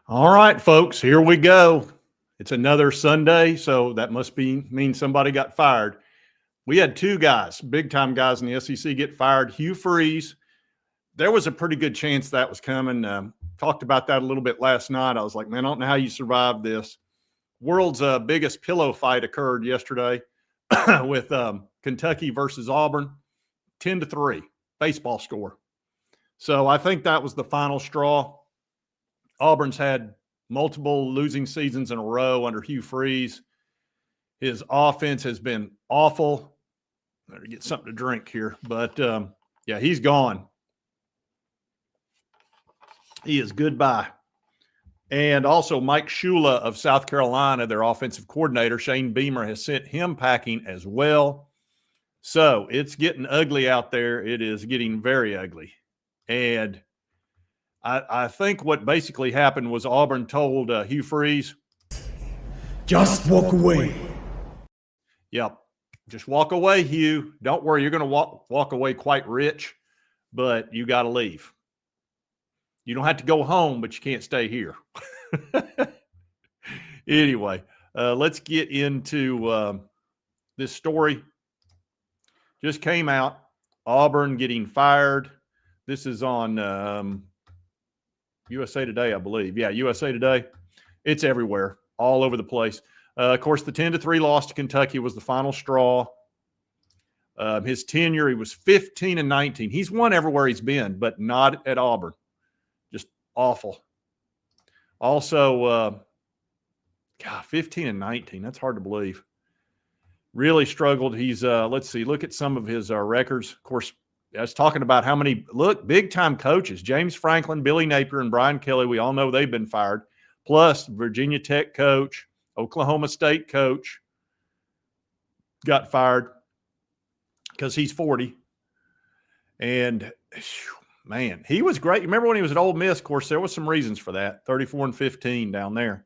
All right, folks, here we go. It's another Sunday, so that must mean somebody got fired. We had two guys, big-time guys in the SEC get fired. Hugh Freeze, there was a pretty good chance that was coming. Talked about that a little bit last night. I was like, man, I don't know how you survived this. World's biggest pillow fight occurred yesterday with Kentucky versus Auburn, 10-3, baseball score. So I think that was the final straw. Auburn's had multiple losing seasons in a row under Hugh Freeze. His offense has been awful. Better get something to drink here. But, yeah, he's gone. He is goodbye. And also Mike Shula of South Carolina, their offensive coordinator, Shane Beamer, has sent him packing as well. So it's getting ugly out there. It is getting very ugly. And I think what basically happened was Auburn told Hugh Freeze, just walk away. Yep. Just walk away, Hugh. Don't worry. You're going to walk away quite rich, but you got to leave. You don't have to go home, but you can't stay here. Anyway, let's get into this story. Just came out. Auburn getting fired. This is on USA Today, I believe. Yeah, USA Today. It's everywhere, all over the place. Of course, the 10-3 loss to Kentucky was the final straw. His tenure, he was 15-19. He's won everywhere he's been, but not at Auburn. Just awful. Also, 15-19. That's hard to believe. Really struggled. He's, let's see, look at some of his records. Of course, I was talking about how many, big-time coaches, James Franklin, Billy Napier, and Brian Kelly, we all know they've been fired, plus Virginia Tech coach, Oklahoma State coach got fired because he's 40. And, man, he was great. Remember when he was at Ole Miss? Of course, there was some reasons for that, 34-15 down there.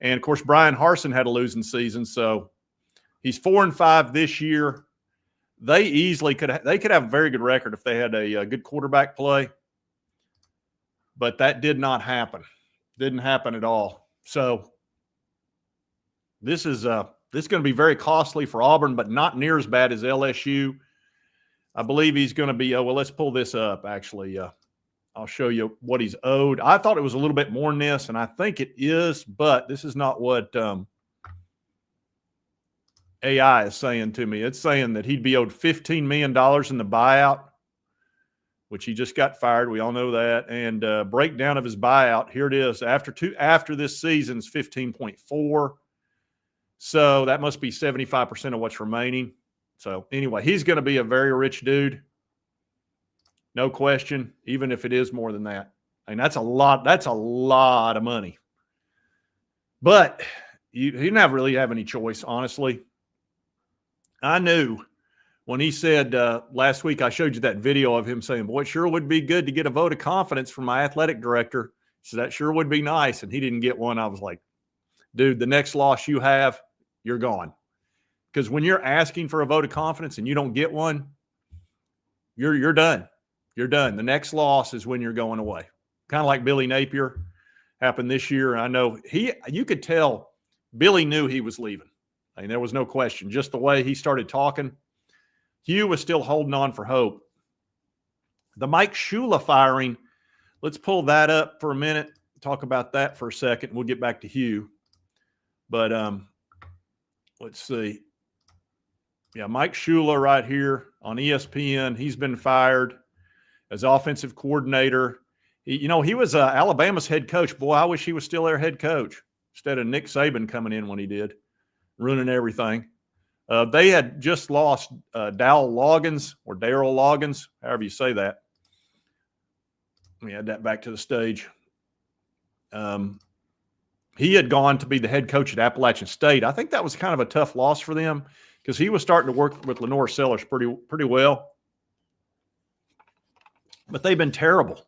And, of course, Brian Harsin had a losing season, so he's 4-5 this year. They easily could have a very good record if they had a good quarterback play, but that did not happen. Didn't happen at all. So this is going to be very costly for Auburn, but not near as bad as LSU. I believe he's going to be. Well, let's pull this up. Actually, I'll show you what he's owed. I thought it was a little bit more than this, and I think it is, but this is not what AI is saying to me. It's saying that he'd be owed $15 million in the buyout, which he just got fired. We all know that. And breakdown of his buyout, here it is. After this season's 15.4. So that must be 75% of what's remaining. So anyway, he's going to be a very rich dude. No question, even if it is more than that. I mean, that's a lot of money. But he didn't really have any choice, honestly. I knew when he said last week, I showed you that video of him saying, boy, it sure would be good to get a vote of confidence from my athletic director. So that sure would be nice. And he didn't get one. I was like, dude, the next loss you have, you're gone. Because when you're asking for a vote of confidence and you don't get one, you're done. You're done. The next loss is when you're going away. Kind of like Billy Napier happened this year. I know you could tell Billy knew he was leaving. I mean, there was no question. Just the way he started talking, Hugh was still holding on for hope. The Mike Shula firing, let's pull that up for a minute, talk about that for a second. We'll get back to Hugh. But let's see. Yeah, Mike Shula right here on ESPN. He's been fired as offensive coordinator. He was Alabama's head coach. Boy, I wish he was still their head coach instead of Nick Saban coming in when he did, ruining everything. They had just lost Darryl Loggins, however you say that. Let me add that back to the stage. He had gone to be the head coach at Appalachian State. I think that was kind of a tough loss for them because he was starting to work with Lenore Sellers pretty well. But they've been terrible.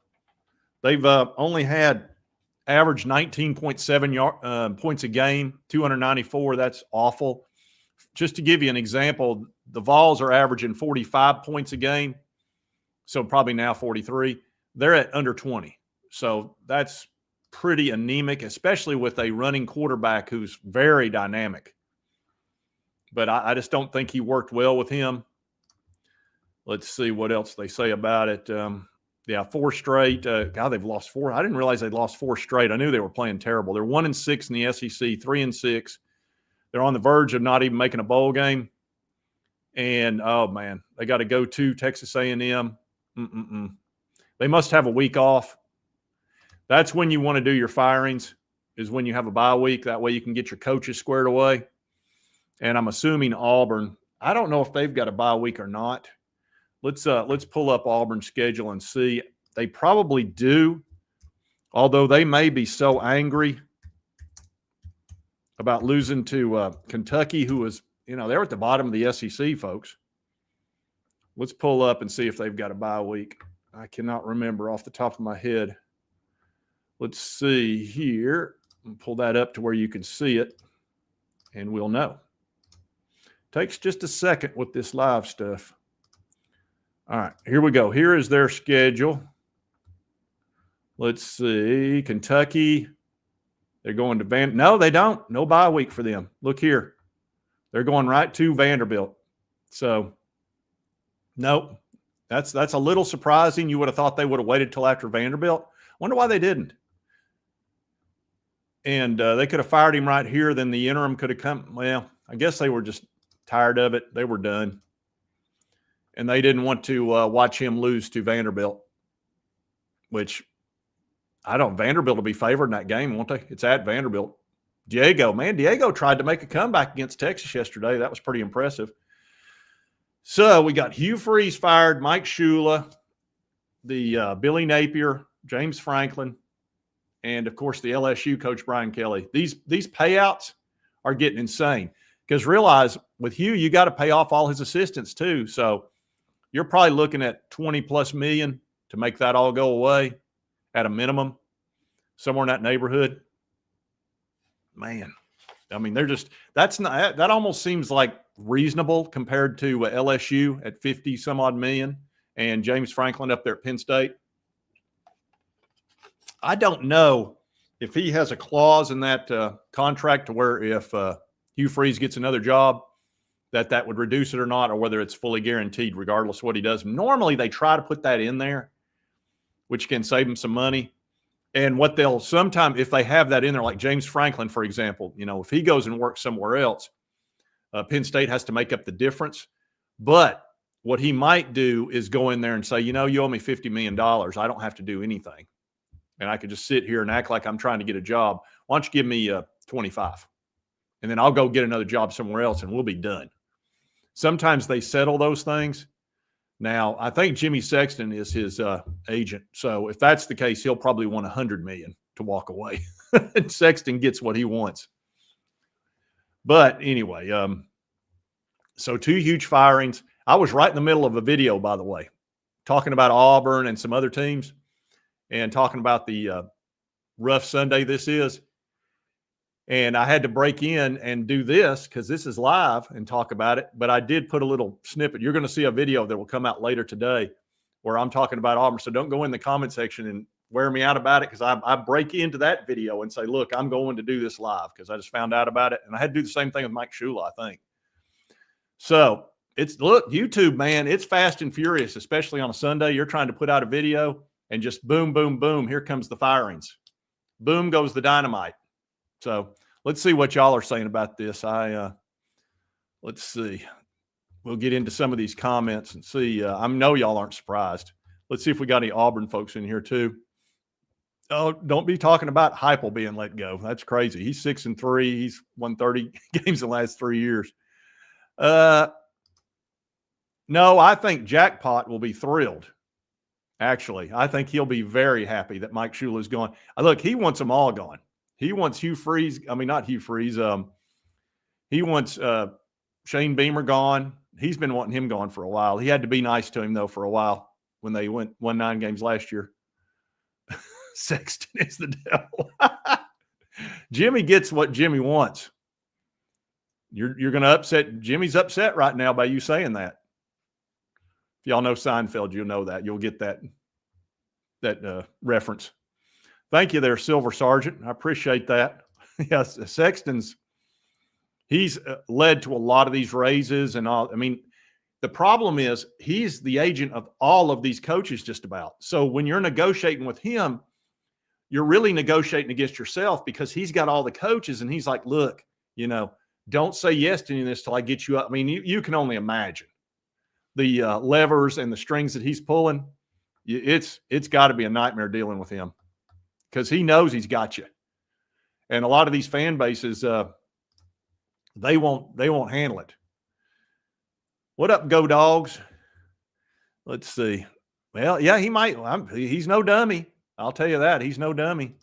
They've only had average 19.7 points a game, 294. That's awful. Just to give you an example, the Vols are averaging 45 points a game, so probably now 43. They're at under 20. So that's pretty anemic, especially with a running quarterback who's very dynamic. But I just don't think he worked well with him. Let's see what else they say about it. Yeah, 4 straight. God, they've lost 4. I didn't realize they'd lost 4 straight. I knew they were playing terrible. They're 1-6 in the SEC, 3-6. They're on the verge of not even making a bowl game. And, oh, man, they got to go to Texas A&M. They must have a week off. That's when you want to do your firings, is when you have a bye week. That way you can get your coaches squared away. And I'm assuming Auburn, I don't know if they've got a bye week or not. Let's pull up Auburn's schedule and see. They probably do, although they may be so angry about losing to Kentucky, who was, they're at the bottom of the SEC, folks. Let's pull up and see if they've got a bye week. I cannot remember off the top of my head. Let's see here. I'll pull that up to where you can see it, and we'll know. Takes just a second with this live stuff. All right, here we go. Here is their schedule. Let's see. Kentucky. They're going to No, they don't. No bye week for them. Look here. They're going right to Vanderbilt. So, nope. That's a little surprising. You would have thought they would have waited till after Vanderbilt. Wonder why they didn't. And they could have fired him right here. Then the interim could have come. Well, I guess they were just tired of it. They were done. And they didn't want to watch him lose to Vanderbilt, which Vanderbilt will be favored in that game, won't they? It's at Vanderbilt. Diego tried to make a comeback against Texas yesterday. That was pretty impressive. So we got Hugh Freeze fired, Mike Shula, the Billy Napier, James Franklin, and, of course, the LSU coach Brian Kelly. These payouts are getting insane because realize with Hugh, you got to pay off all his assistants too. So you're probably looking at $20+ million to make that all go away at a minimum, somewhere in that neighborhood. Man, I mean, that almost seems like reasonable compared to LSU at 50 some odd million and James Franklin up there at Penn State. I don't know if he has a clause in that contract to where if Hugh Freeze gets another job, that would reduce it or not, or whether it's fully guaranteed regardless of what he does. Normally they try to put that in there, which can save them some money. And what they'll sometimes, if they have that in there, like James Franklin, for example, if he goes and works somewhere else, Penn State has to make up the difference. But what he might do is go in there and say, you owe me $50 million. I don't have to do anything. And I could just sit here and act like I'm trying to get a job. Why don't you give me 25? And then I'll go get another job somewhere else and we'll be done. Sometimes they settle those things. Now, I think Jimmy Sexton is his agent. So if that's the case, he'll probably want $100 million to walk away. And Sexton gets what he wants. But anyway, so 2 huge firings. I was right in the middle of a video, by the way, talking about Auburn and some other teams and talking about the rough Sunday this is. And I had to break in and do this because this is live and talk about it. But I did put a little snippet. You're going to see a video that will come out later today where I'm talking about Auburn. So don't go in the comment section and wear me out about it because I break into that video and say, look, I'm going to do this live because I just found out about it. And I had to do the same thing with Mike Shula, I think. So look, YouTube, man, it's fast and furious, especially on a Sunday. You're trying to put out a video and just boom, boom, boom. Here comes the firings. Boom goes the dynamite. So let's see what y'all are saying about this. Let's see. We'll get into some of these comments and see. I know y'all aren't surprised. Let's see if we got any Auburn folks in here too. Oh, don't be talking about Heupel being let go. That's crazy. He's 6-3. He's won 30 games in the last 3 years. No, I think Jackpot will be thrilled. Actually, I think he'll be very happy that Mike Shula is gone. Look, he wants them all gone. He wants Hugh Freeze. I mean, not Hugh Freeze. He wants Shane Beamer gone. He's been wanting him gone for a while. He had to be nice to him, though, for a while when they won 9 games last year. Sexton is the devil. Jimmy gets what Jimmy wants. You're going to upset. Jimmy's upset right now by you saying that. If y'all know Seinfeld, you'll know that. You'll get that reference. Thank you there, Silver Sergeant. I appreciate that. Yes, Sexton's, he's led to a lot of these raises and all. I mean, the problem is he's the agent of all of these coaches just about. So when you're negotiating with him, you're really negotiating against yourself because he's got all the coaches and he's like, look, don't say yes to any of this till I get you up. I mean, you can only imagine the levers and the strings that he's pulling. It's got to be a nightmare dealing with him because he knows he's got you. And a lot of these fan bases, they won't handle it. What up, Go Dogs? Let's see. Well, yeah, he might. He's no dummy. I'll tell you that. He's no dummy.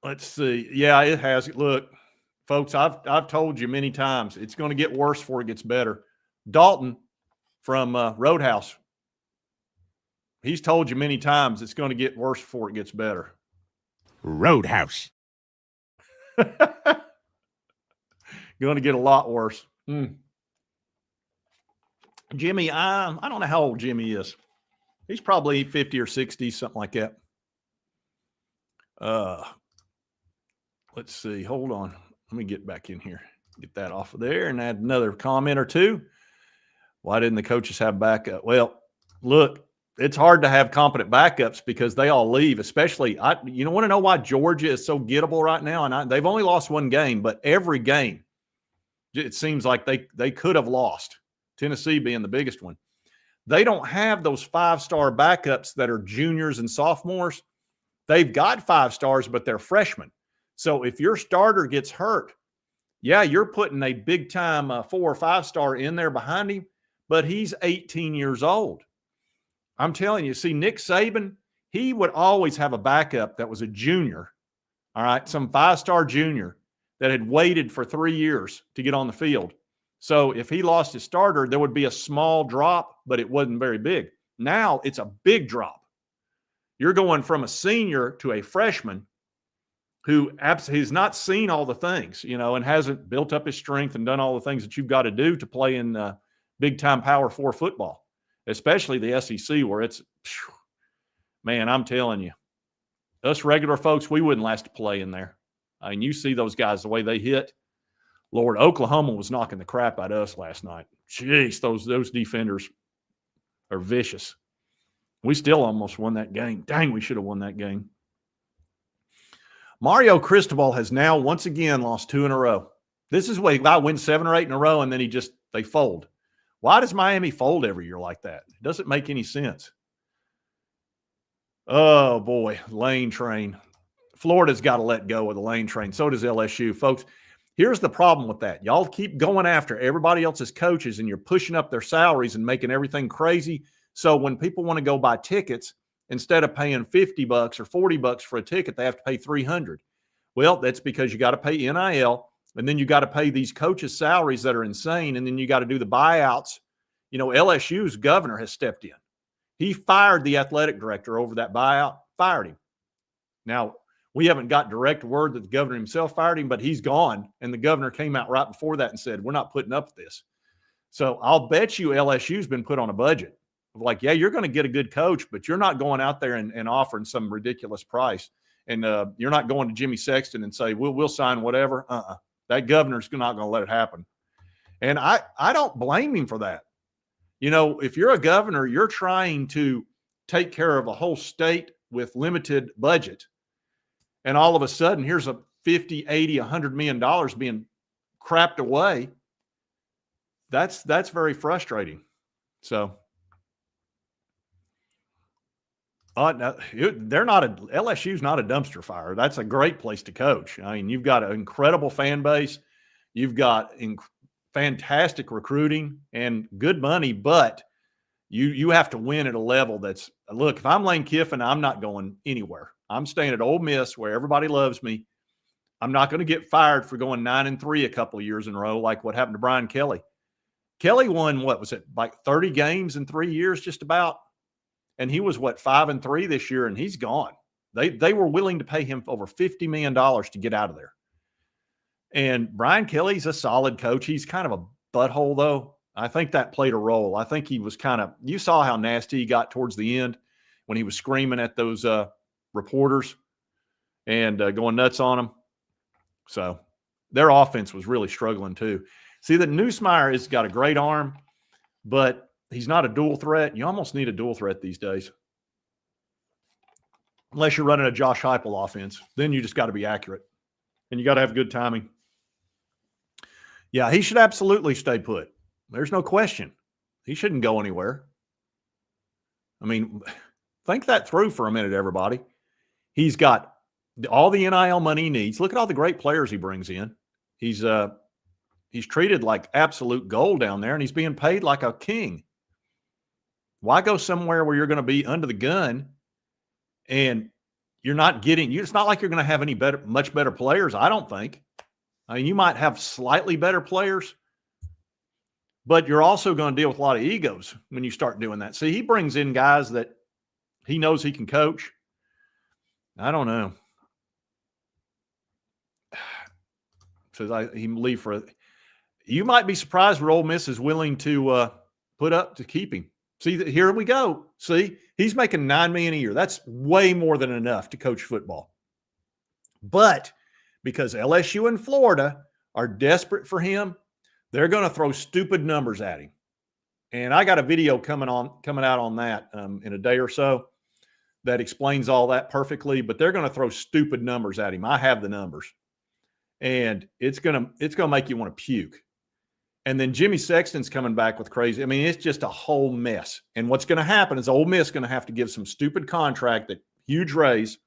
Let's see. Yeah, it has. Look, folks, I've told you many times, it's going to get worse before it gets better. Dalton from Roadhouse, he's told you many times it's going to get worse before it gets better. Roadhouse. Going to get a lot worse. Jimmy, I don't know how old Jimmy is. He's probably 50 or 60, something like that. Let's see. Hold on. Let me get back in here. Get that off of there and add another comment or two. Why didn't the coaches have backup? Well, look, it's hard to have competent backups because they all leave, especially want to know why Georgia is so gettable right now? And they've only lost one game, but every game, it seems like they could have lost, Tennessee being the biggest one. They don't have those 5-star backups that are juniors and sophomores. They've got 5 stars, but they're freshmen. So if your starter gets hurt, yeah, you're putting a big-time 4 or 5-star in there behind him, but he's 18 years old. I'm telling you, see, Nick Saban, he would always have a backup that was a junior, all right, some 5-star junior that had waited for 3 years to get on the field. So if he lost his starter, there would be a small drop, but it wasn't very big. Now it's a big drop. You're going from a senior to a freshman who has not seen all the things, and hasn't built up his strength and done all the things that you've got to do to play in big-time Power 4 football, especially the SEC where it's, man, I'm telling you, us regular folks, we wouldn't last to play in there. I mean, you see those guys, the way they hit. Lord, Oklahoma was knocking the crap out of us last night. Jeez, those defenders are vicious. We still almost won that game. Dang, we should have won that game. Mario Cristobal has now once again lost 2 in a row. This is where I win 7 or 8 in a row, and then they fold. Why does Miami fold every year like that? It doesn't make any sense. Oh, boy, Lane Train. Florida's got to let go of the Lane Train. So does LSU. Folks, here's the problem with that. Y'all keep going after everybody else's coaches, and you're pushing up their salaries and making everything crazy. So when people want to go buy tickets, instead of paying $50 or $40 for a ticket, they have to pay $300. Well, that's because you got to pay NIL, and then you got to pay these coaches' salaries that are insane, and then you got to do the buyouts. LSU's governor has stepped in. He fired the athletic director over that buyout, fired him. Now, we haven't got direct word that the governor himself fired him, but he's gone, and the governor came out right before that and said, we're not putting up with this. So I'll bet you LSU's been put on a budget. Like, yeah, you're going to get a good coach, but you're not going out there and offering some ridiculous price. And you're not going to Jimmy Sexton and say, we'll sign whatever. That governor's not going to let it happen. And I don't blame him for that. If you're a governor, you're trying to take care of a whole state with limited budget. And all of a sudden, here's a $50, $80, $100 million being crapped away. That's very frustrating. So LSU's not a dumpster fire. That's a great place to coach. I mean, you've got an incredible fan base. You've got fantastic recruiting and good money, but you have to win at a level that's, look, if I'm Lane Kiffin, I'm not going anywhere. I'm staying at Ole Miss where everybody loves me. I'm not going to get fired for going 9-3 a couple of years in a row like what happened to Brian Kelly. Kelly won, what was it, like 30 games in 3 years just about? And he was, 5-3 this year, and he's gone. They were willing to pay him over $50 million to get out of there. And Brian Kelly's a solid coach. He's kind of a butthole, though. I think that played a role. I think he was you saw how nasty he got towards the end when he was screaming at those reporters and going nuts on them. So their offense was really struggling too. See, that Nussmeier has got a great arm, but he's not a dual threat. You almost need a dual threat these days. Unless you're running a Josh Heupel offense. Then you just got to be accurate. And you got to have good timing. Yeah, he should absolutely stay put. There's no question. He shouldn't go anywhere. I mean, think that through for a minute, everybody. He's got all the NIL money he needs. Look at all the great players he brings in. He's treated like absolute gold down there, and he's being paid like a king. Why go somewhere where you're going to be under the gun and you're not getting – it's not like you're going to have any much better players, I don't think. I mean, you might have slightly better players, but you're also going to deal with a lot of egos when you start doing that. See, he brings in guys that he knows he can coach. I don't know. Says he leave for – you might be surprised what Ole Miss is willing to put up to keep him. See, here we go. See, he's making $9 million a year. That's way more than enough to coach football. But because LSU and Florida are desperate for him, they're going to throw stupid numbers at him. And I got a video coming out on that in a day or so that explains all that perfectly. But they're going to throw stupid numbers at him. I have the numbers, and it's going to make you want to puke. And then Jimmy Sexton's coming back with crazy. I mean, it's just a whole mess. And what's going to happen is Ole Miss going to have to give some stupid contract, that huge raise,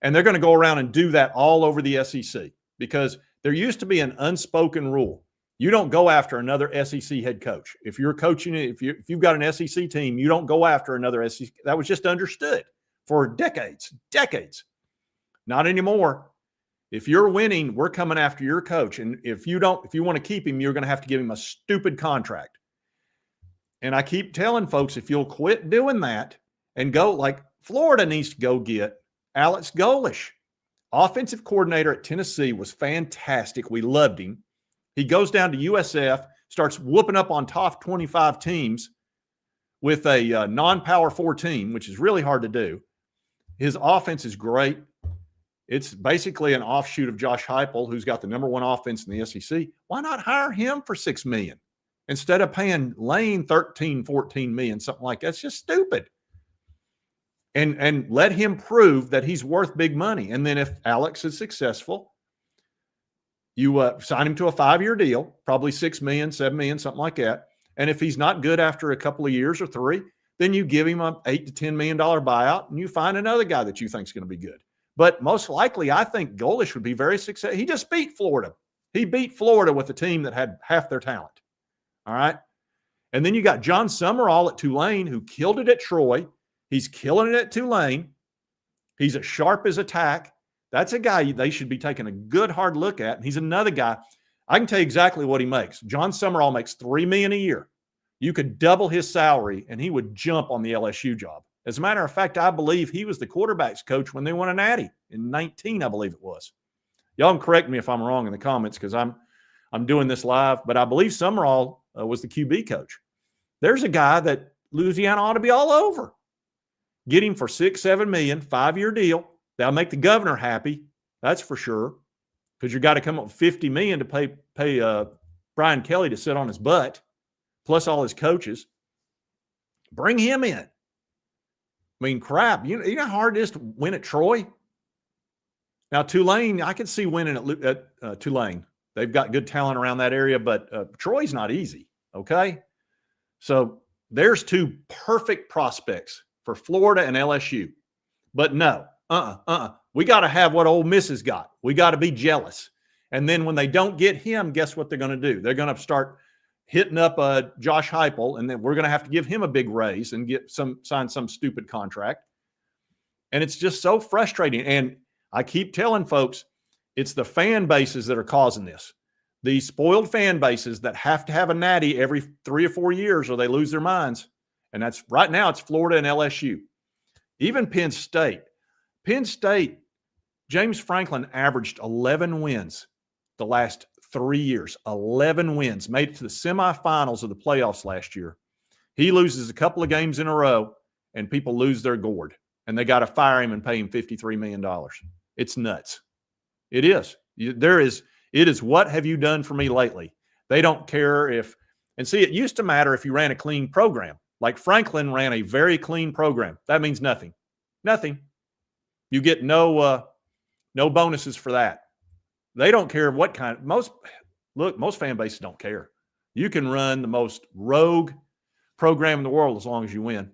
and they're going to go around and do that all over the SEC, because there used to be an unspoken rule. You don't go after another SEC head coach. If you're coaching, if you've got an SEC team, you don't go after another SEC. That was just understood for decades. Not anymore. If you're winning, we're coming after your coach. And if you want to keep him, you're going to have to give him a stupid contract. And I keep telling folks, if you'll quit doing that and go, like Florida needs to go get Alex Golish. Offensive coordinator at Tennessee, was fantastic. We loved him. He goes down to USF, starts whooping up on top 25 teams with a non-Power 4 team, which is really hard to do. His offense is great. It's basically an offshoot of Josh Heupel, who's got the number one offense in the SEC. Why not hire him for $6 million instead of paying Lane $13, $14 million, something like that? It's just stupid. And let him prove that he's worth big money. And then if Alex is successful, you sign him to a 5-year deal, probably $6 million, $7 million, something like that. And if he's not good after a couple of years or 3, then you give him an $8 to $10 million buyout, and you find another guy that you think is going to be good. But most likely, I think Golish would be very successful. He just beat Florida. He beat Florida with a team that had half their talent. All right. And then you got John Summerall at Tulane, who killed it at Troy. He's killing it at Tulane. He's as sharp as a tack. That's a guy they should be taking a good hard look at. And he's another guy. I can tell you exactly what he makes. John Summerall makes $3 million a year. You could double his salary, and he would jump on the LSU job. As a matter of fact, I believe he was the quarterback's coach when they won a natty in 19, I believe it was. Y'all can correct me if I'm wrong in the comments, because I'm doing this live, but I believe Summerall was the QB coach. There's a guy that Louisiana ought to be all over. Get him for $6, $7 million, 5-year deal. That'll make the governor happy, that's for sure, because you got to come up with $50 million to pay Brian Kelly to sit on his butt, plus all his coaches. Bring him in. I mean, crap, you know how hard it is to win at Troy? Now, Tulane, I could see winning at Tulane. They've got good talent around that area, but Troy's not easy, okay? So there's 2 perfect prospects for Florida and LSU. But no, we got to have what Ole Miss has got. We got to be jealous. And then when they don't get him, guess what they're going to do? They're going to start hitting up Josh Heupel, and then we're going to have to give him a big raise and sign some stupid contract. And it's just so frustrating. And I keep telling folks, it's the fan bases that are causing this. These spoiled fan bases that have to have a natty every 3 or 4 years or they lose their minds. And that's right now, it's Florida and LSU. Even Penn State. Penn State, James Franklin averaged 11 wins the last 3 years. 11 wins. Made it to the semifinals of the playoffs last year. He loses a couple of games in a row, and people lose their gourd, and they got to fire him and pay him $53 million. It's nuts. It is. It is what have you done for me lately? They don't care if, and see, it used to matter if you ran a clean program. Like Franklin ran a very clean program. That means nothing. Nothing. You get no bonuses for that. They don't care what kind. Most fan bases don't care. You can run the most rogue program in the world as long as you win.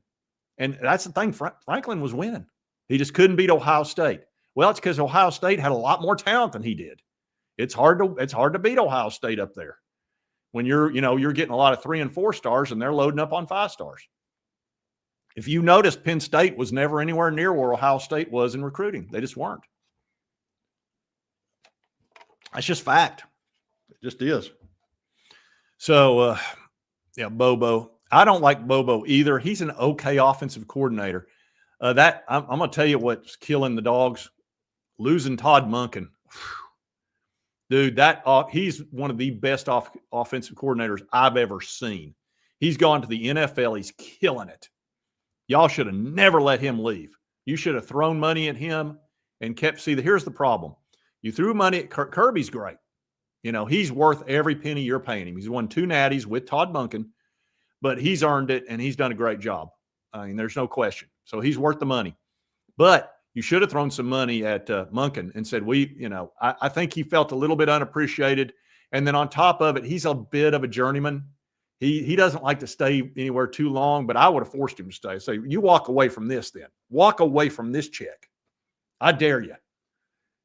And that's the thing. Franklin was winning. He just couldn't beat Ohio State. Well, it's because Ohio State had a lot more talent than he did. It's hard to beat Ohio State up there when you're getting a lot of 3 and 4 stars and they're loading up on 5 stars. If you noticed, Penn State was never anywhere near where Ohio State was in recruiting. They just weren't. That's just fact. It just is. So, Bobo. I don't like Bobo either. He's an okay offensive coordinator. I'm going to tell you what's killing the Dogs. Losing Todd Monken. Dude, he's one of the best offensive coordinators I've ever seen. He's gone to the NFL. He's killing it. Y'all should have never let him leave. You should have thrown money at him and here's the problem. You threw money at Kirby's great. He's worth every penny you're paying him. He's won 2 natties with Todd Monken, but he's earned it and he's done a great job. I mean, there's no question. So he's worth the money. But you should have thrown some money at Monken and said, I think he felt a little bit unappreciated. And then on top of it, he's a bit of a journeyman. He doesn't like to stay anywhere too long, but I would have forced him to stay. Say, you walk away from this then. Walk away from this check. I dare you.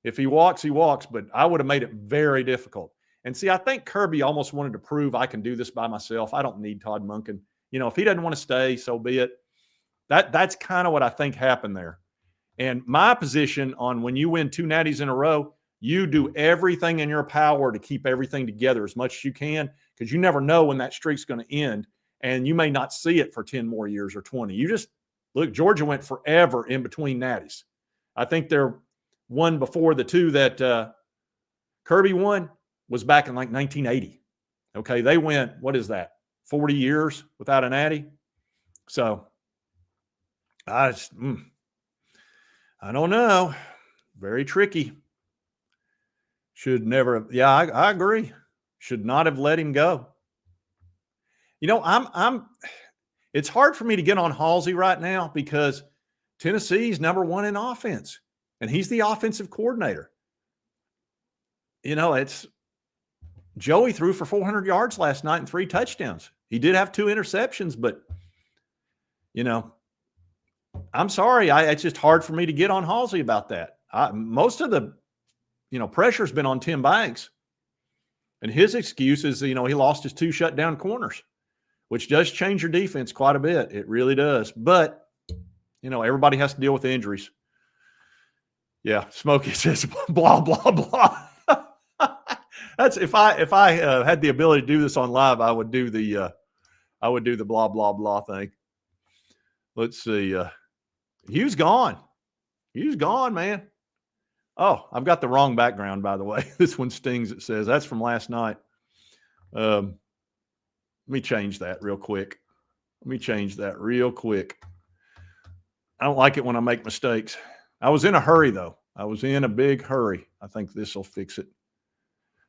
If he walks, he walks, but I would have made it very difficult. And see, I think Kirby almost wanted to prove I can do this by myself. I don't need Todd Monken. If he doesn't want to stay, so be it. That's kind of what I think happened there. And my position on when you win 2 natties in a row, you do everything in your power to keep everything together as much as you can, because you never know when that streak's going to end, and you may not see it for 10 more years or 20. You just look, Georgia went forever in between natties. I think their one before the 2 that Kirby won was back in like 1980. Okay, they went, what is that, 40 years without a natty? So I don't know. Very tricky. Should never have. Yeah, I agree. Should not have let him go. It's hard for me to get on Halsey right now because Tennessee's number 1 in offense, and he's the offensive coordinator. It's Joey threw for 400 yards last night and 3 touchdowns. He did have 2 interceptions, but I'm sorry. It's just hard for me to get on Halsey about that. Most of the, pressure's been on Tim Banks. And his excuse is, he lost his 2 shutdown corners, which does change your defense quite a bit. It really does. But, everybody has to deal with injuries. Yeah, Smokey says, blah, blah, blah. That's if I had the ability to do this on live, I would do the blah, blah, blah thing. Let's see. Hugh's gone. Hugh's gone, man. Oh, I've got the wrong background, by the way. This one stings, it says. That's from last night. Let me change that real quick. I don't like it when I make mistakes. I was in a hurry, though. I was in a big hurry. I think this will fix it.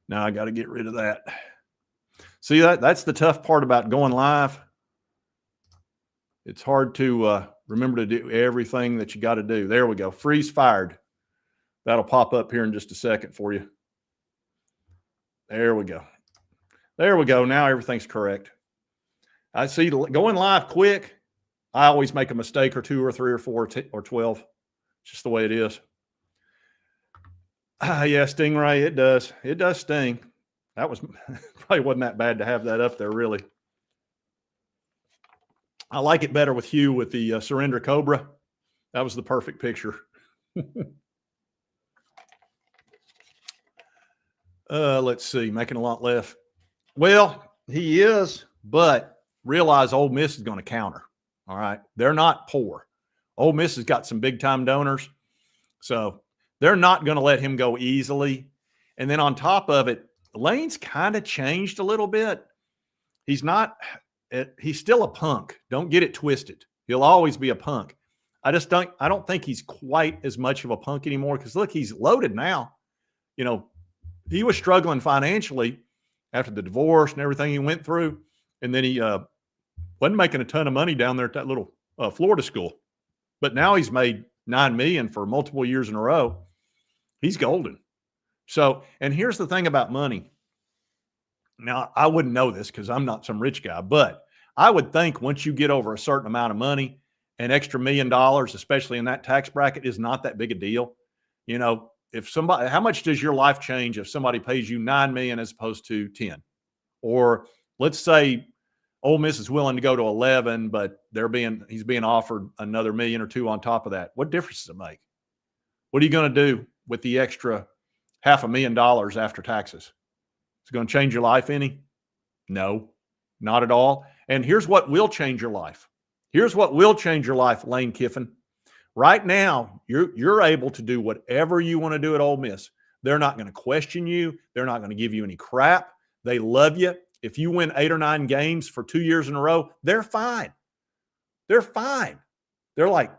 Now I got to get rid of that. See, that's the tough part about going live. It's hard to remember to do everything that you got to do. There we go. Freeze fired. That'll pop up here in just a second for you. There we go. Now everything's correct. I see going live quick. I always make a mistake or 2 or 3 or 4 or 12. It's just the way it is. Yeah, Stingray, it does. It does sting. That was probably wasn't that bad to have that up there, really. I like it better with Hugh with the Surrender Cobra. That was the perfect picture. Let's see, making a lot left. Well, he is, but realize Ole Miss is going to counter. All right. They're not poor. Ole Miss has got some big time donors. So they're not going to let him go easily. And then on top of it, Lane's kind of changed a little bit. He's still a punk. Don't get it twisted. He'll always be a punk. I don't think he's quite as much of a punk anymore because look, he's loaded now. You know, he was struggling financially after the divorce and everything he went through. And then he wasn't making a ton of money down there at that little Florida school. But now he's made $9 million for multiple years in a row. He's golden. So, and here's the thing about money. Now, I wouldn't know this because I'm not some rich guy, but I would think once you get over a certain amount of money, an extra $1 million, especially in that tax bracket, is not that big a deal. You know, if somebody, how much does your life change if somebody pays you $9 million as opposed to 10? Or let's say Ole Miss is willing to go to 11, but he's being offered another $1 million or $2 million on top of that. What difference does it make? What are you going to do with the extra $500,000 after taxes? Is it going to change your life any? No, not at all. And here's what will change your life. Here's what will change your life, Lane Kiffin. Right now, you're able to do whatever you want to do at Ole Miss. They're not going to question you. They're not going to give you any crap. They love you. If you win 8 or 9 games for 2 years in a row, they're fine. They're fine. They're like,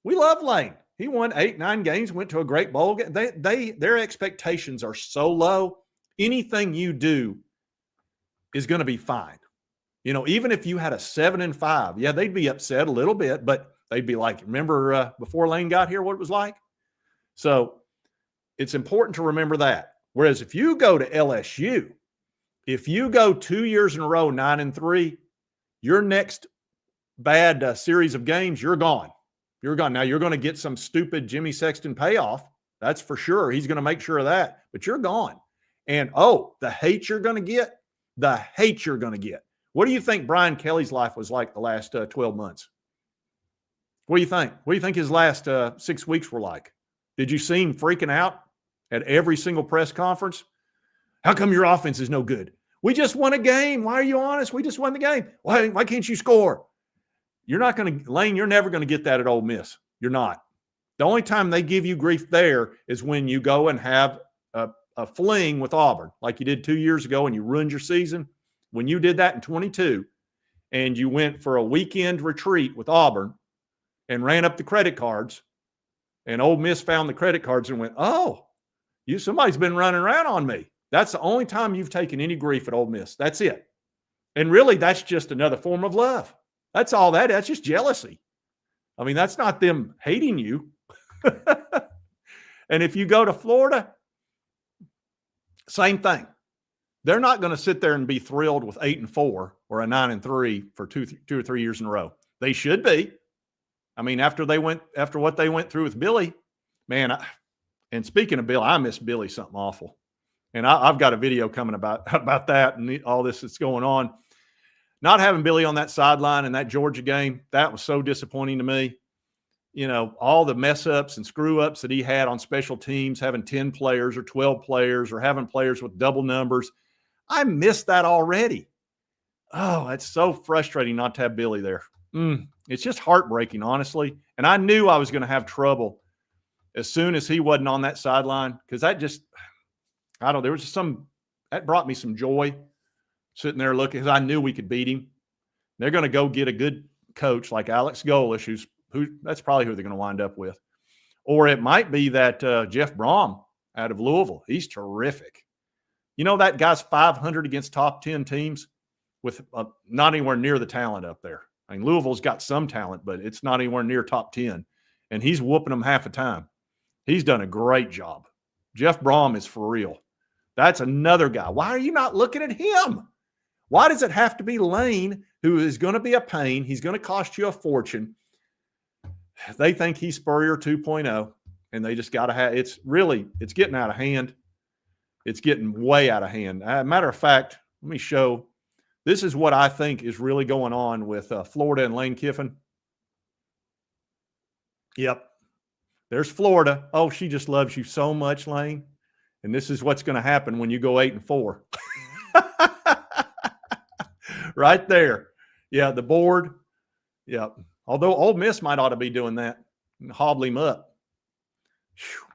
we love Lane. He won 8, 9 games, went to a great bowl game. Their expectations are so low. Anything you do is going to be fine. You know, even if you had a 7-5, yeah, they'd be upset a little bit, but they'd be like, remember before Lane got here, what it was like? So it's important to remember that. Whereas if you go to LSU, if you go 2 years in a row, 9-3, your next bad series of games, you're gone. You're gone. Now you're going to get some stupid Jimmy Sexton payoff. That's for sure. He's going to make sure of that, but you're gone. And the hate you're going to get, What do you think Brian Kelly's life was like the last 12 months? What do you think? What do you think his last 6 weeks were like? Did you see him freaking out at every single press conference? How come your offense is no good? We just won a game. Why are you honest? We just won the game. Why can't you score? You're not going to, Lane, you're never going to get that at Ole Miss. You're not. The only time they give you grief there is when you go and have a fling with Auburn, like you did 2 years ago and you ruined your season. When you did that in 22 and you went for a weekend retreat with Auburn and ran up the credit cards, and Ole Miss found the credit cards and went, somebody's been running around on me. That's the only time you've taken any grief at Ole Miss. That's it. And really, that's just another form of love. That's all that. That's just jealousy. I mean, that's not them hating you. And if you go to Florida, same thing. They're not going to sit there and be thrilled with 8-4 or a 9-3 for two or 3 years in a row. They should be. I mean, after what they went through with Billy, man. And speaking of Billy, I miss Billy something awful. And I've got a video coming about that and all this that's going on. Not having Billy on that sideline in that Georgia game, that was so disappointing to me. You know, all the mess ups and screw ups that he had on special teams, having 10 players or 12 players or having players with double numbers. I missed that already. Oh, it's so frustrating not to have Billy there. It's just heartbreaking, honestly. And I knew I was going to have trouble as soon as he wasn't on that sideline because there was just that brought me some joy sitting there looking because I knew we could beat him. They're going to go get a good coach like Alex Golish, that's probably who they're going to wind up with. Or it might be that Jeff Brom out of Louisville. He's terrific. You know, that guy's 500 against top 10 teams with not anywhere near the talent up there. I mean, Louisville's got some talent, but it's not anywhere near top 10. And he's whooping them half the time. He's done a great job. Jeff Brom is for real. That's another guy. Why are you not looking at him? Why does it have to be Lane, who is going to be a pain? He's going to cost you a fortune. They think he's Spurrier 2.0, and they just got to have – it's getting out of hand. It's getting way out of hand. Matter of fact, let me show – this is what I think is really going on with Florida and Lane Kiffin. Yep. There's Florida. Oh, she just loves you so much, Lane. And this is what's going to happen when you go 8-4. Right there. Yeah, the board. Yeah. Although Ole Miss might ought to be doing that and hobble him up. Whew.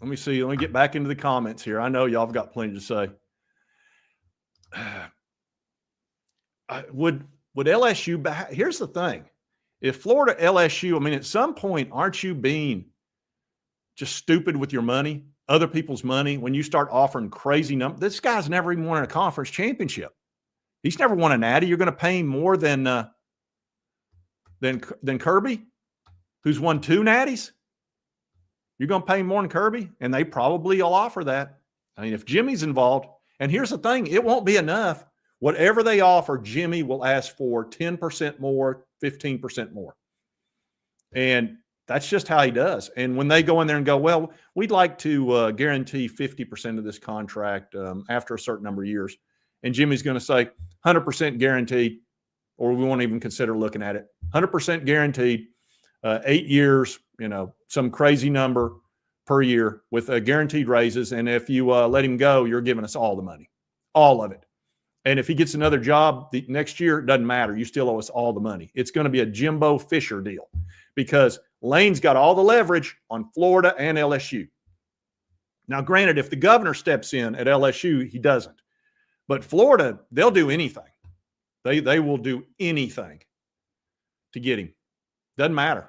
Let me see. Let me get back into the comments here. I know y'all have got plenty to say. Would LSU – here's the thing. If Florida, LSU, I mean, at some point, aren't you being just stupid with your money, other people's money, when you start offering crazy numbers? This guy's never even won a conference championship. He's never won a natty. You're going to pay him more than Kirby, who's won 2 natties. You're going to pay him more than Kirby, and they probably will offer that. I mean, if Jimmy's involved, and here's the thing, it won't be enough. Whatever they offer, Jimmy will ask for 10% more, 15% more. And that's just how he does. And when they go in there and go, well, we'd like to guarantee 50% of this contract after a certain number of years. And Jimmy's going to say 100% guaranteed, or we won't even consider looking at it. 100% guaranteed, 8 years, some crazy number per year with guaranteed raises. And if you let him go, you're giving us all the money, all of it. And if he gets another job the next year, it doesn't matter. You still owe us all the money. It's going to be a Jimbo Fisher deal because Lane's got all the leverage on Florida and LSU. Now, granted, if the governor steps in at LSU, he doesn't. But Florida, they'll do anything. They will do anything to get him. Doesn't matter.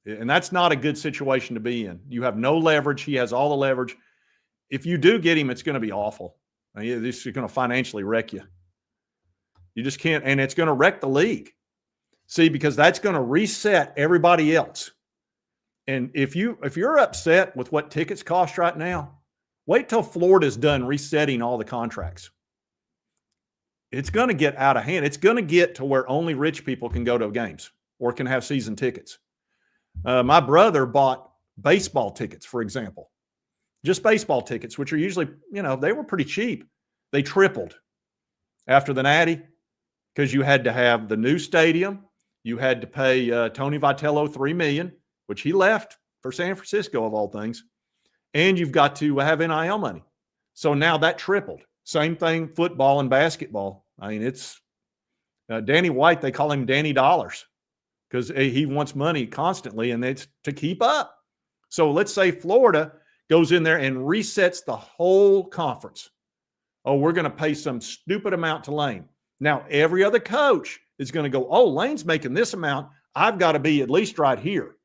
And that's not a good situation to be in. You have no leverage. He has all the leverage. If you do get him, it's going to be awful. I mean, this is going to financially wreck you. You just can't, and it's going to wreck the league. See, because that's going to reset everybody else. And if you're upset with what tickets cost right now, wait till Florida's done resetting all the contracts. It's going to get out of hand. It's going to get to where only rich people can go to games or can have season tickets. My brother bought baseball tickets, for example. Just baseball tickets, which are usually, they were pretty cheap. They tripled after the Natty because you had to have the new stadium. You had to pay Tony Vitello $3 million, which he left for San Francisco of all things. And you've got to have NIL money. So now that tripled. Same thing, football and basketball. I mean, it's Danny White. They call him Danny Dollars because he wants money constantly, and it's to keep up. So let's say Florida goes in there and resets the whole conference. Oh, we're going to pay some stupid amount to Lane. Now, every other coach is going to go, oh, Lane's making this amount. I've got to be at least right here.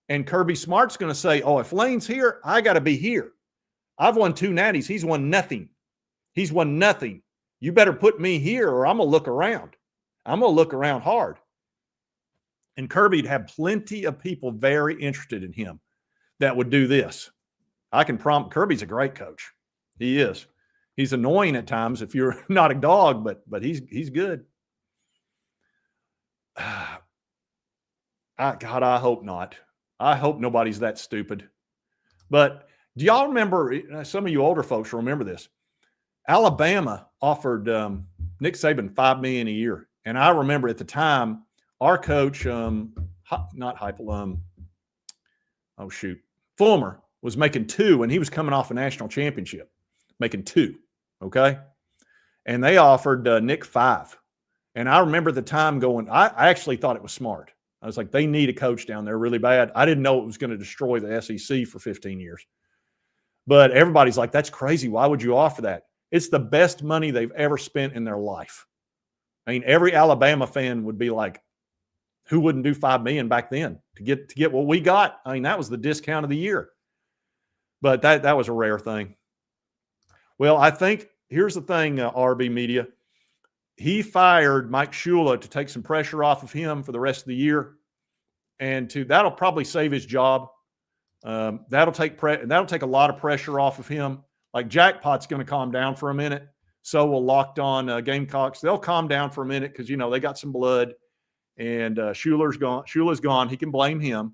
And Kirby Smart's going to say, oh, if Lane's here, I got to be here. I've won 2 natties. He's won nothing. He's won nothing. You better put me here or I'm going to look around. I'm going to look around hard. And Kirby'd have plenty of people very interested in him that would do this. I can promise Kirby's a great coach. He is. He's annoying at times if you're not a dog, but he's good. God, I hope not. I hope nobody's that stupid. But do y'all remember, some of you older folks remember this, Alabama offered Nick Saban $5 million a year. And I remember at the time, our coach, not Heupel, Fulmer was making $2 million, and he was coming off a national championship, making $2 million, okay? And they offered Nick $5 million. And I remember at the time going, I actually thought it was smart. I was like, they need a coach down there really bad. I didn't know it was going to destroy the SEC for 15 years. But everybody's like, that's crazy. Why would you offer that? It's the best money they've ever spent in their life. I mean, every Alabama fan would be like, who wouldn't do $5 million back then to get what we got? I mean, that was the discount of the year. But that was a rare thing. Well, I think here's the thing, RB Media. He fired Mike Shula to take some pressure off of him for the rest of the year, and that'll probably save his job. That'll take a lot of pressure off of him. Like Jackpot's going to calm down for a minute. So will Locked On Gamecocks. They'll calm down for a minute because they got some blood, and Shula's gone. Shula's gone. He can blame him.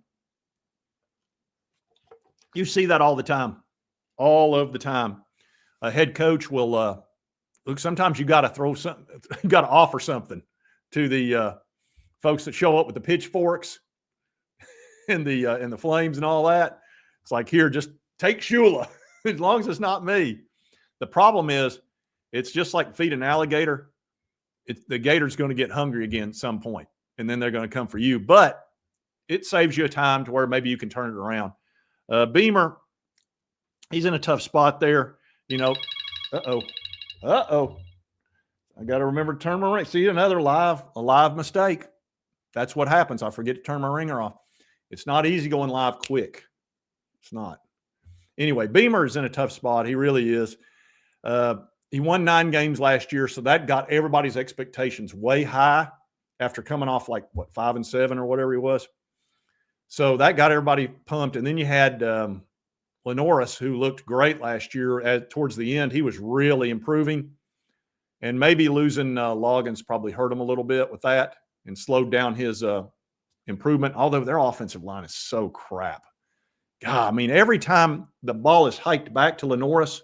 You see that all the time, all of the time. A head coach will. Look, sometimes you got to throw something, you got to offer something to the folks that show up with the pitchforks and the flames and all that. It's like, here, just take Shula as long as it's not me. The problem is, it's just like feed an alligator. The gator's going to get hungry again at some point, and then they're going to come for you. But it saves you a time to where maybe you can turn it around. Beamer, he's in a tough spot there. I got to remember to turn my right. See, a live mistake. That's what happens. I forget to turn my ringer off. It's not easy going live quick. It's not. Anyway, Beamer is in a tough spot. He really is. He won 9 games last year, so that got everybody's expectations way high after coming off 5-7 or whatever he was. So that got everybody pumped. And then you had Lenoris, who looked great last year. Towards the end, he was really improving. And maybe losing Loggins probably hurt him a little bit with that and slowed down his improvement, although their offensive line is so crap. God, I mean, every time the ball is hiked back to Lenoris,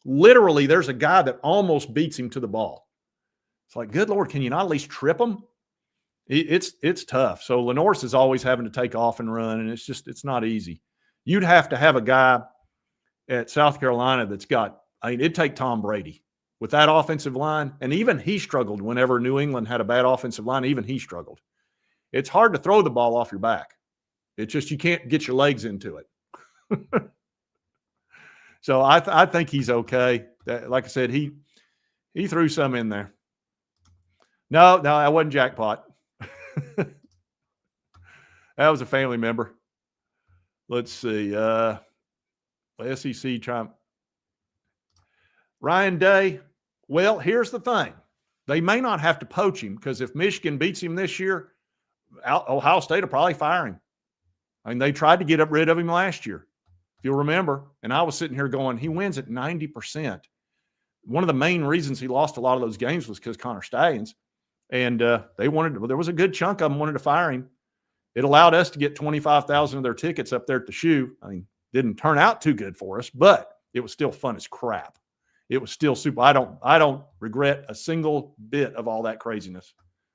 literally there's a guy that almost beats him to the ball. It's like, good Lord, can you not at least trip him? It's tough. So Lenoris is always having to take off and run, and it's not easy. You'd have to have a guy at South Carolina that's got, it'd take Tom Brady with that offensive line, and even he struggled whenever New England had a bad offensive line. Even he struggled. It's hard to throw the ball off your back. It's just you can't get your legs into it. So I think he's okay. Like I said, he threw some in there. No, that wasn't jackpot. That was a family member. Let's see. SEC Trump. Ryan Day. Well, here's the thing. They may not have to poach him because if Michigan beats him this year, Ohio State will probably fire him. They tried to get rid of him last year, if you'll remember. And I was sitting here going, he wins at 90%. One of the main reasons he lost a lot of those games was because Connor Stallions. And there was a good chunk of them wanted to fire him. It allowed us to get 25,000 of their tickets up there at the shoe. Didn't turn out too good for us, but it was still fun as crap. It was still super. I don't regret a single bit of all that craziness.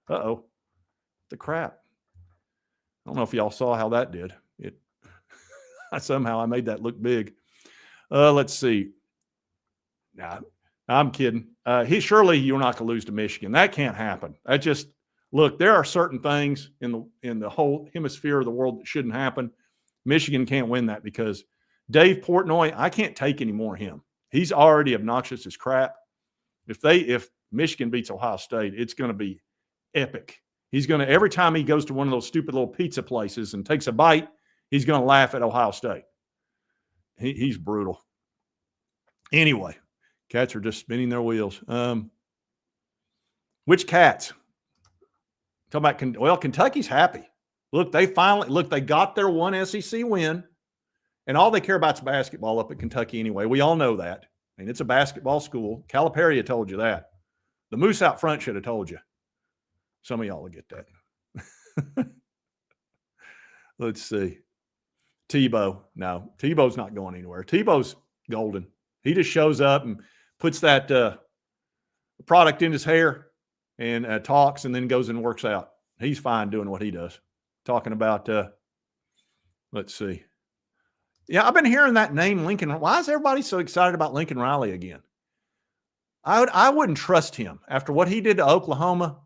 Uh-oh. The crap. I don't know if y'all saw how that did. Somehow I made that look big. Let's see. Nah, I'm kidding. Surely you're not going to lose to Michigan. That can't happen. Look, there are certain things in the whole hemisphere of the world that shouldn't happen. Michigan can't win that because Dave Portnoy, I can't take any more of him. He's already obnoxious as crap. If Michigan beats Ohio State, it's going to be epic. He's going to, every time he goes to one of those stupid little pizza places and takes a bite, he's going to laugh at Ohio State. He's brutal. Anyway, cats are just spinning their wheels. Which cats? Talking about, Kentucky's happy. Look, they got their one SEC win, and all they care about is basketball up at Kentucky anyway. We all know that. It's a basketball school. Calipari told you that. The moose out front should have told you. Some of y'all will get that. Let's see. Tebow. No, Tebow's not going anywhere. Tebow's golden. He just shows up and puts that product in his hair and talks and then goes and works out. He's fine doing what he does. Talking about, let's see. Yeah, I've been hearing that name, Lincoln. Why is everybody so excited about Lincoln Riley again? I wouldn't trust him. After what he did to Oklahoma,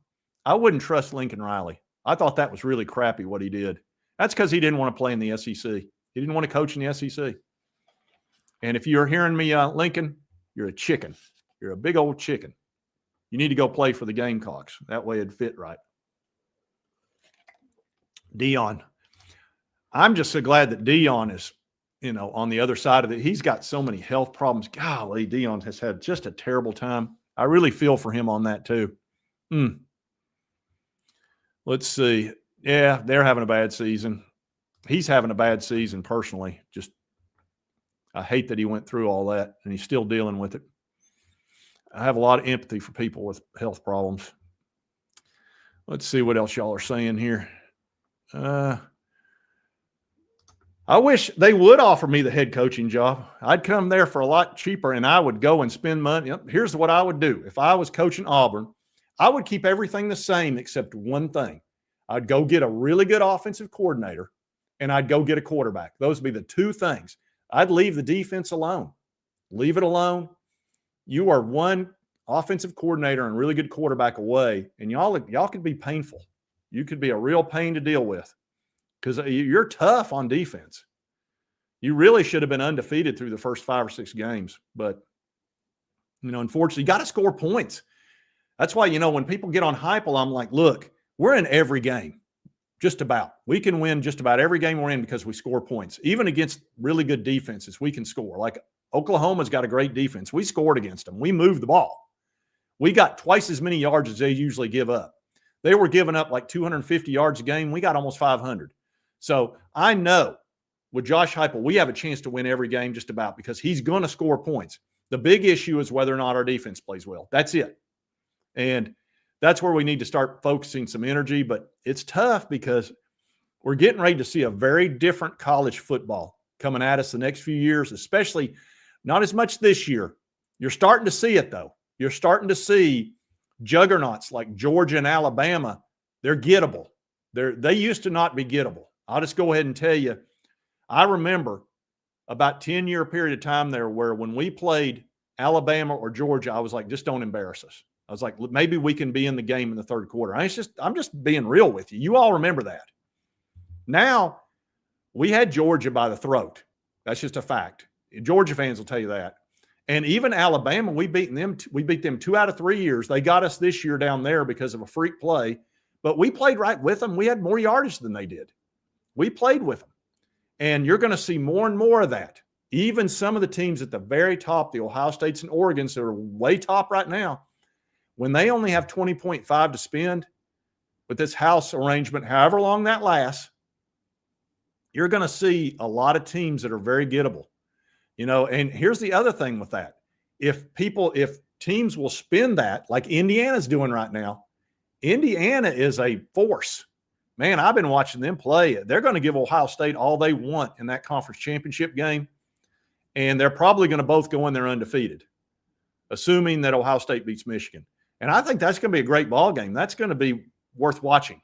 I wouldn't trust Lincoln Riley. I thought that was really crappy what he did. That's because he didn't want to play in the SEC. He didn't want to coach in the SEC. And if you're hearing me, Lincoln, you're a chicken. You're a big old chicken. You need to go play for the Gamecocks. That way it'd fit right. Dion. I'm just so glad that Dion is, on the other side of it. He's got so many health problems. Golly, Dion has had just a terrible time. I really feel for him on that too. Let's see. Yeah, they're having a bad season. He's having a bad season personally. I hate that he went through all that and he's still dealing with it. I have a lot of empathy for people with health problems. Let's see what else y'all are saying here. I wish they would offer me the head coaching job. I'd come there for a lot cheaper and I would go and spend money. Here's what I would do. If I was coaching Auburn, I would keep everything the same except one thing. I'd go get a really good offensive coordinator and I'd go get a quarterback. Those would be the two things. I'd leave the defense alone. Leave it alone. You are one offensive coordinator and really good quarterback away, and y'all could be painful. You could be a real pain to deal with because you're tough on defense. You really should have been undefeated through the first 5 or 6 games, but unfortunately, you got to score points. That's why when people get on Heupel, I'm like, look, we're in every game. Just about. We can win just about every game we're in because we score points. Even against really good defenses, we can score. Like Oklahoma's got a great defense. We scored against them. We moved the ball. We got twice as many yards as they usually give up. They were giving up like 250 yards a game. We got almost 500. So I know with Josh Heupel, we have a chance to win every game just about because he's going to score points. The big issue is whether or not our defense plays well. That's it. And that's where we need to start focusing some energy. But it's tough because we're getting ready to see a very different college football coming at us the next few years, especially not as much this year. You're starting to see it, though. You're starting to see juggernauts like Georgia and Alabama. They're gettable. They used to not be gettable. I'll just go ahead and tell you, I remember about 10-year period of time there where when we played Alabama or Georgia, I was like, just don't embarrass us. I was like, maybe we can be in the game in the third quarter. I'm just being real with you. You all remember that. Now, we had Georgia by the throat. That's just a fact. Georgia fans will tell you that. And even Alabama, we beat them 2 out of 3 years. They got us this year down there because of a freak play. But we played right with them. We had more yardage than they did. We played with them. And you're going to see more and more of that. Even some of the teams at the very top, the Ohio States and Oregons that are way top right now, when they only have 20.5 to spend with this house arrangement, however long that lasts, you're going to see a lot of teams that are very gettable. And here's the other thing with that. If teams will spend that, like Indiana's doing right now, Indiana is a force. Man, I've been watching them play. They're going to give Ohio State all they want in that conference championship game. And they're probably going to both go in there undefeated, assuming that Ohio State beats Michigan. And I think that's going to be a great ball game. That's going to be worth watching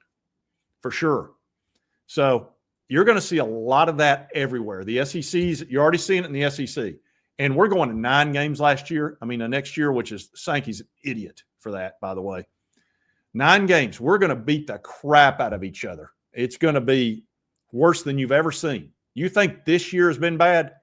for sure. So you're going to see a lot of that everywhere. The SEC's, you're already seeing it in the SEC. And we're going to 9 games next year, which is Sankey's an idiot for that, by the way. 9 games. We're going to beat the crap out of each other. It's going to be worse than you've ever seen. You think this year has been bad?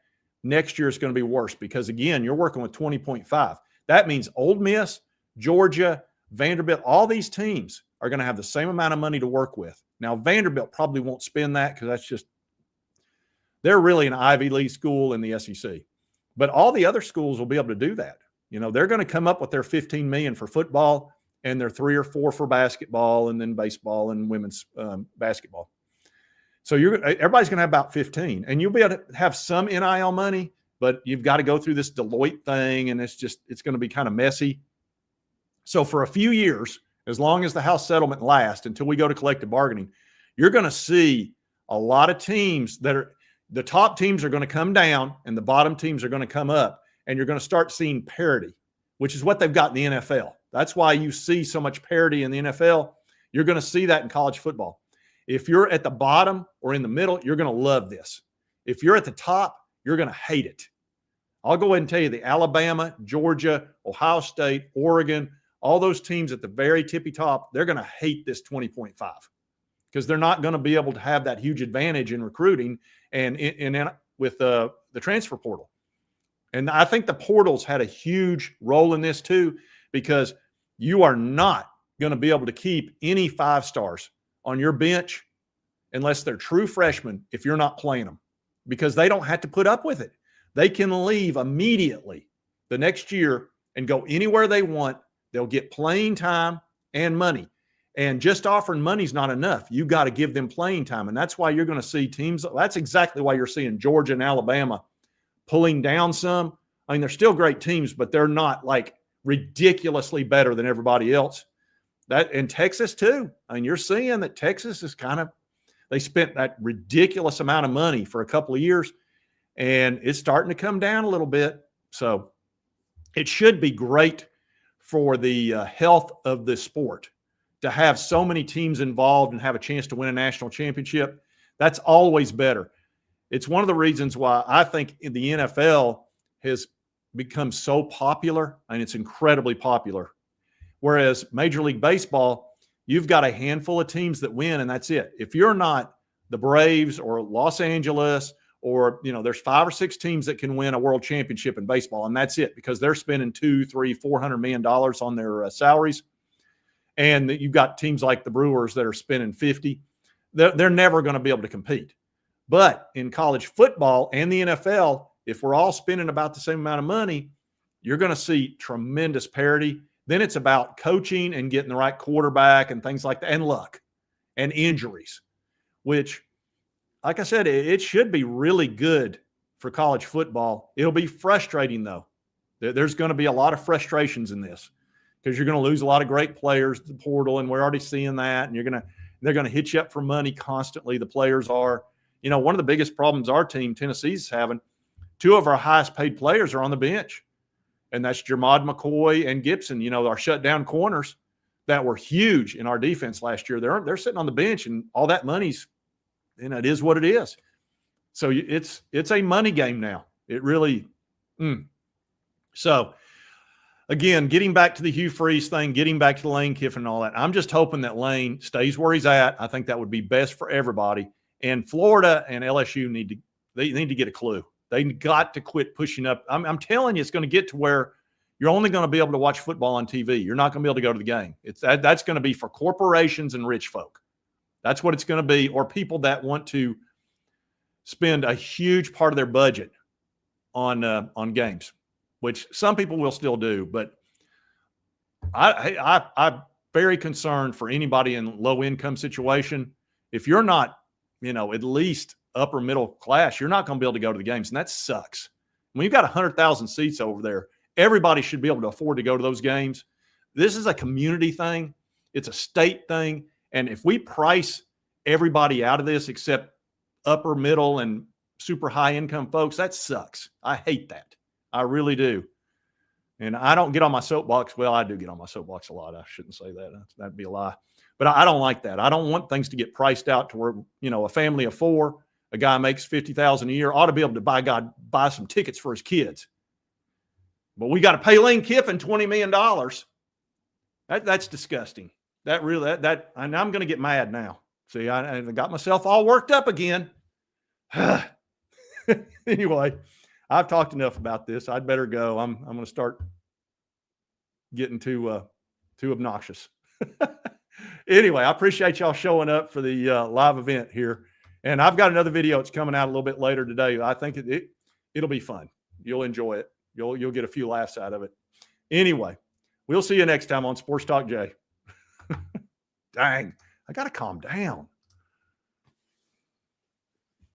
Next year is going to be worse because, again, you're working with 20.5. That means Ole Miss, Georgia, Vanderbilt, all these teams are going to have the same amount of money to work with. Now, Vanderbilt probably won't spend that because they're really an Ivy League school in the SEC. But all the other schools will be able to do that. They're going to come up with their $15 million for football and their 3 or 4 for basketball and then baseball and women's basketball. So everybody's going to have about 15. And you'll be able to have some NIL money, but you've got to go through this Deloitte thing, and it's going to be kind of messy. So for a few years, as long as the House settlement lasts until we go to collective bargaining, you're going to see a lot of teams the top teams are going to come down and the bottom teams are going to come up, and you're going to start seeing parity, which is what they've got in the NFL. That's why you see so much parity in the NFL. You're going to see that in college football. If you're at the bottom or in the middle, you're going to love this. If you're at the top, you're going to hate it. I'll go ahead and tell you the Alabama, Georgia, Ohio State, Oregon, all those teams at the very tippy top, they're going to hate this 20.5 because they're not going to be able to have that huge advantage in recruiting and with the transfer portal. And I think the portals had a huge role in this too, because you are not going to be able to keep any 5 stars on your bench unless they're true freshmen if you're not playing them, because they don't have to put up with it. They can leave immediately the next year and go anywhere they want. They'll get playing time and money. And just offering money is not enough. You got to give them playing time. And that's why you're going to see teams. That's exactly why you're seeing Georgia and Alabama pulling down some. I mean, they're still great teams, but they're not like ridiculously better than everybody else. And Texas too. I mean, you're seeing that Texas is they spent that ridiculous amount of money for a couple of years, and it's starting to come down a little bit. So it should be great for the health of the sport to have so many teams involved and have a chance to win a national championship. That's always better. It's one of the reasons why I think the NFL has become so popular, and it's incredibly popular. Whereas Major League Baseball, you've got a handful of teams that win, and that's it. If you're not the Braves or Los Angeles or, there's 5 or 6 teams that can win a world championship in baseball, and that's it, because they're spending $200, $300, $400 million on their salaries. And you've got teams like the Brewers that are spending 50. they're never going to be able to compete. But in college football and the NFL, if we're all spending about the same amount of money, you're going to see tremendous parity. Then it's about coaching and getting the right quarterback and things like that, and luck and injuries, which, like I said, it should be really good for college football. It'll be frustrating, though. There's going to be a lot of frustrations in this because you're going to lose a lot of great players to the portal, and we're already seeing that. And they're going to hit you up for money constantly. The players are. One of the biggest problems our team, Tennessee's having, two of our highest paid players are on the bench, and that's Jermod McCoy and Gibson, our shutdown corners that were huge in our defense last year. They're sitting on the bench, and all that money's, it is what it is. So it's a money game now. It really So, again, getting back to the Hugh Freeze thing, getting back to the Lane Kiffin and all that, I'm just hoping that Lane stays where he's at. I think that would be best for everybody. And Florida and LSU need to get a clue. They got to quit pushing up. I'm telling you, it's going to get to where you're only going to be able to watch football on TV. You're not going to be able to go to the game. That's going to be for corporations and rich folk. That's what it's going to be, or people that want to spend a huge part of their budget on games, which some people will still do. But I'm very concerned for anybody in low income situation. If you're not, at least upper middle class, you're not going to be able to go to the games, and that sucks. When you've got 100,000 seats over there, everybody should be able to afford to go to those games. This is a community thing. It's a state thing. And if we price everybody out of this except upper middle and super high income folks, that sucks. I hate that. I really do. And I don't get on my soapbox. Well, I do get on my soapbox a lot. I shouldn't say that. That'd be a lie. But I don't like that. I don't want things to get priced out to where, a family of four, a guy makes $50,000 a year, ought to be able to buy some tickets for his kids. But we got to pay Lane Kiffin $20 million. That's disgusting. And I'm going to get mad now. See, I got myself all worked up again. Anyway, I've talked enough about this. I'd better go. I'm going to start getting too obnoxious. Anyway, I appreciate y'all showing up for the live event here. And I've got another video that's coming out a little bit later today. I think it'll be fun. You'll enjoy it. You'll get a few laughs out of it. Anyway, we'll see you next time on Sports Talk Jay. Dang, I got to calm down.